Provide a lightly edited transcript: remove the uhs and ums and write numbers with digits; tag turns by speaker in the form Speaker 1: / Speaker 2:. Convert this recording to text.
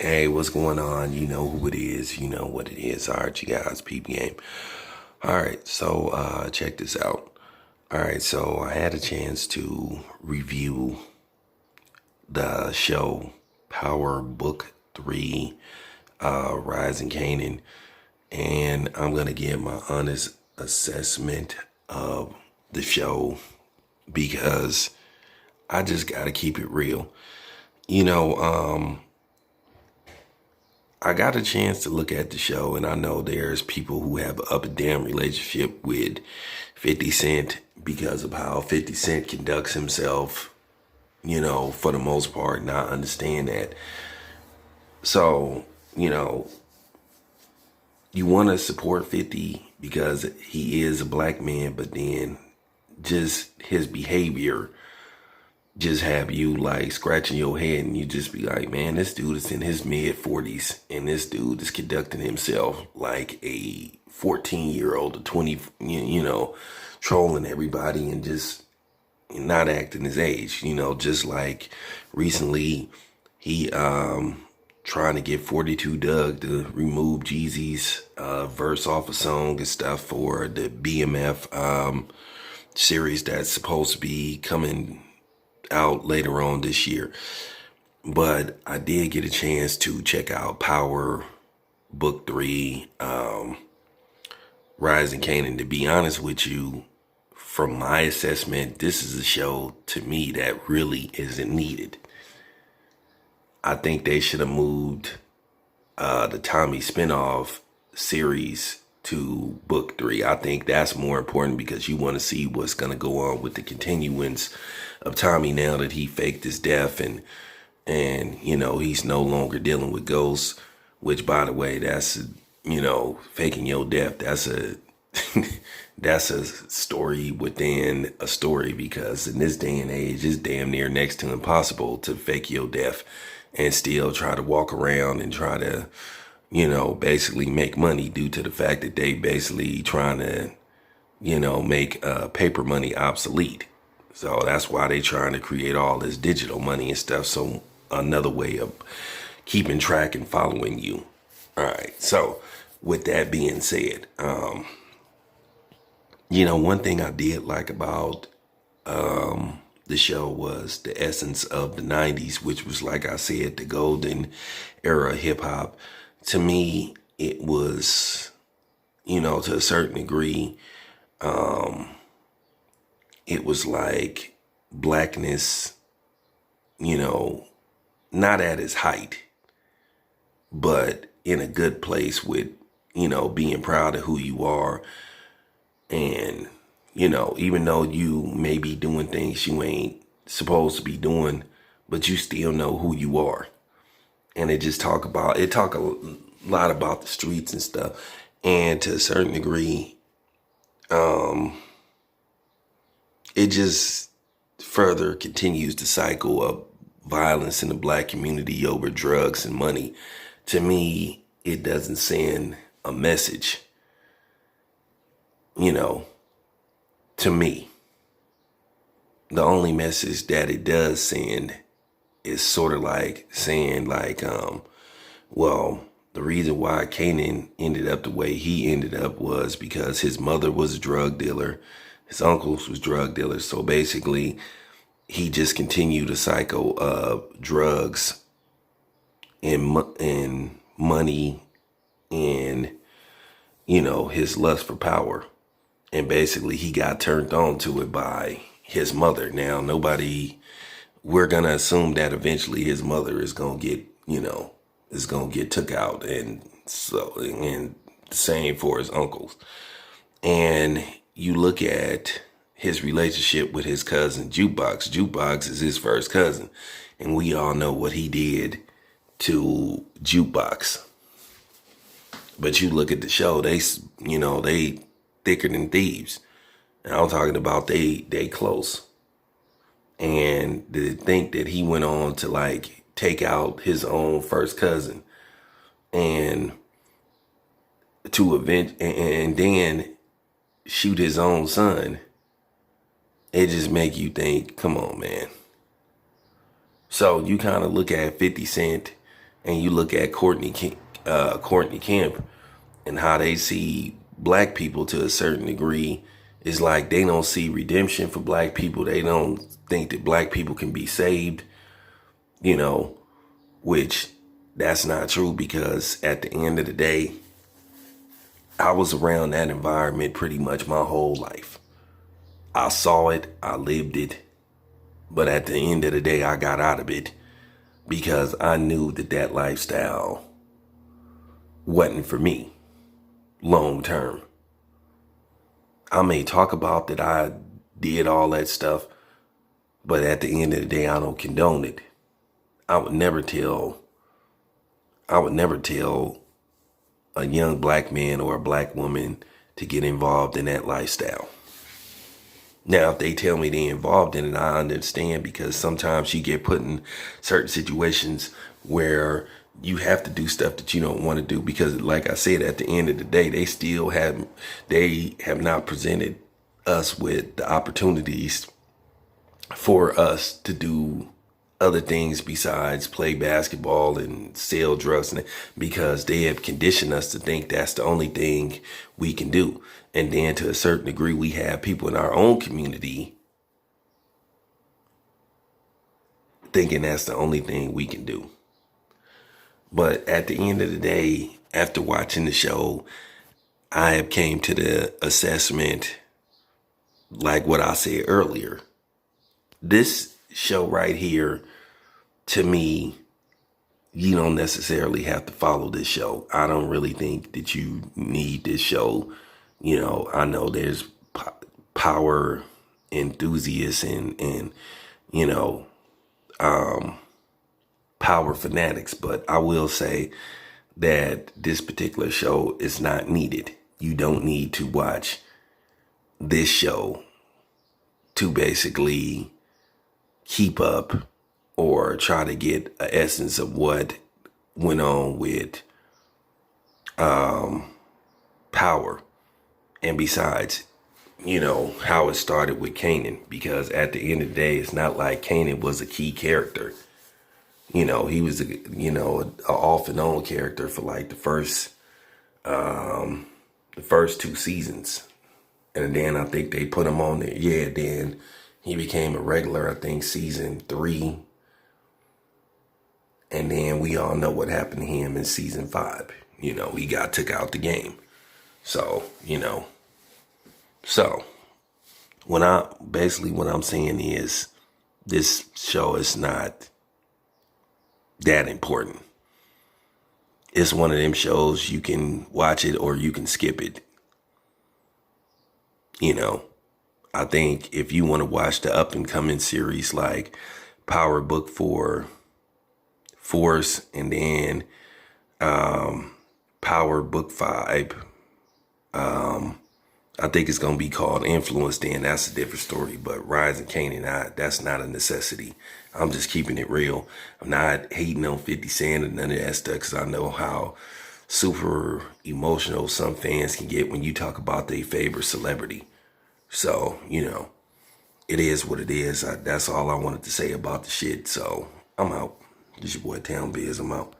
Speaker 1: Hey, what's going on? You know who it is. You know what it is. All right, you guys, peep game. All right, so check this out. All right, so I had a chance to review the show Power Book 3, Rising Kanan, and I'm going to give my honest assessment of the show because I just got to keep it real. You know, I got a chance to look at the show, and I know there's people who have an up and down relationship with 50 Cent because of how 50 Cent conducts himself, for the most part, and I understand that. So, you want to support 50 because he is a black man, but then just his behavior just have you like scratching your head and you just be like, man, this dude is in his mid 40s and this dude is conducting himself like a 14-year-old or 20, trolling everybody and just not acting his age, just like recently he trying to get 42 Doug to remove Jeezy's verse off a song and stuff for the BMF series that's supposed to be coming out later on this year. But I did get a chance to check out Power Book 3, Rising Kanan. To be honest with you, from my assessment, this is a show to me that really isn't needed. I think they should have moved the Tommy spinoff series to book 3. I think that's more important because you want to see what's going to go on with the continuance of Tommy now that he faked his death and he's no longer dealing with ghosts, which by the way, that's faking your death. That's a that's a story within a story because in this day and age, it's damn near next to impossible to fake your death and still try to walk around and try to basically make money due to the fact that they basically trying to, make paper money obsolete. So that's why they trying to create all this digital money and stuff. So another way of keeping track and following you. All right. So with that being said, one thing I did like about the show was the essence of the 90s, which was, like I said, the golden era of hip hop. To me, it was, to a certain degree, it was like blackness, not at its height, but in a good place with, being proud of who you are. And, even though you may be doing things you ain't supposed to be doing, but you still know who you are. And it talk a lot about the streets and stuff. And to a certain degree, it just further continues the cycle of violence in the black community over drugs and money. To me, it doesn't send a message, to me. The only message that it does send is sort of like saying like, well, the reason why Kanan ended up the way he ended up was because his mother was a drug dealer. His uncles was drug dealers. So basically, he just continued a cycle of drugs and money and, his lust for power. And basically, he got turned on to it by his mother. Now, we're going to assume that eventually his mother is going to get, is going to get took out. And the same for his uncles. And you look at his relationship with his cousin Jukebox. Jukebox is his first cousin. And we all know what he did to Jukebox. But you look at the show, they thicker than thieves. And I'm talking about they close. And to think that he went on to like take out his own first cousin and and then shoot his own son, it just make you think, come on, man. So you kind of look at 50 Cent And you look at Courtney Kemp and how they see black people to a certain degree, it's like they don't see redemption for black people. They don't think that black people can be saved, you know, which that's not true, because at the end of the day, I was around that environment pretty much my whole life. I saw it, I lived it, but at the end of the day, I got out of it because I knew that that lifestyle wasn't for me long term. I may talk about that I did all that stuff, but at the end of the day, I don't condone it. I would never tell a young black man or a black woman to get involved in that lifestyle. Now, if they tell me they're involved in it, I understand, because sometimes you get put in certain situations where you have to do stuff that you don't want to do, because like I said, at the end of the day, they have not presented us with the opportunities for us to do other things besides play basketball and sell drugs, and because they have conditioned us to think that's the only thing we can do. And then to a certain degree, we have people in our own community thinking that's the only thing we can do. But at the end of the day, after watching the show, I have came to the assessment, like what I said earlier. This show right here, to me, you don't necessarily have to follow this show. I don't really think that you need this show. You know, I know there's power enthusiasts and you know, power fanatics, but I will say that this particular show is not needed. You don't need to watch this show to basically keep up or try to get an essence of what went on with power. And besides, you know, how it started with Kanan, because at the end of the day, it's not like Kanan was a key character. You know, he was a off and on character for like the first 2 seasons. And then I think they put him on there. Yeah, then he became a regular, I think, season 3. And then we all know what happened to him in season 5. You know, he got took out the game. So, you know. So, what I'm saying is, this show is not that important. It's one of them shows you can watch it or you can skip it. You know, I think if you want to watch the up and coming series like Power Book 4, Force, and then Power Book 5, I think it's going to be called Influence, then that's a different story. But Rise and Kanan, that's not a necessity. I'm just keeping it real. I'm not hating on 50 Cent or none of that stuff, because I know how super emotional some fans can get when you talk about their favorite celebrity. So, you know, it is what it is. That's all I wanted to say about the shit. So I'm out. This your boy Town Biz. I'm out.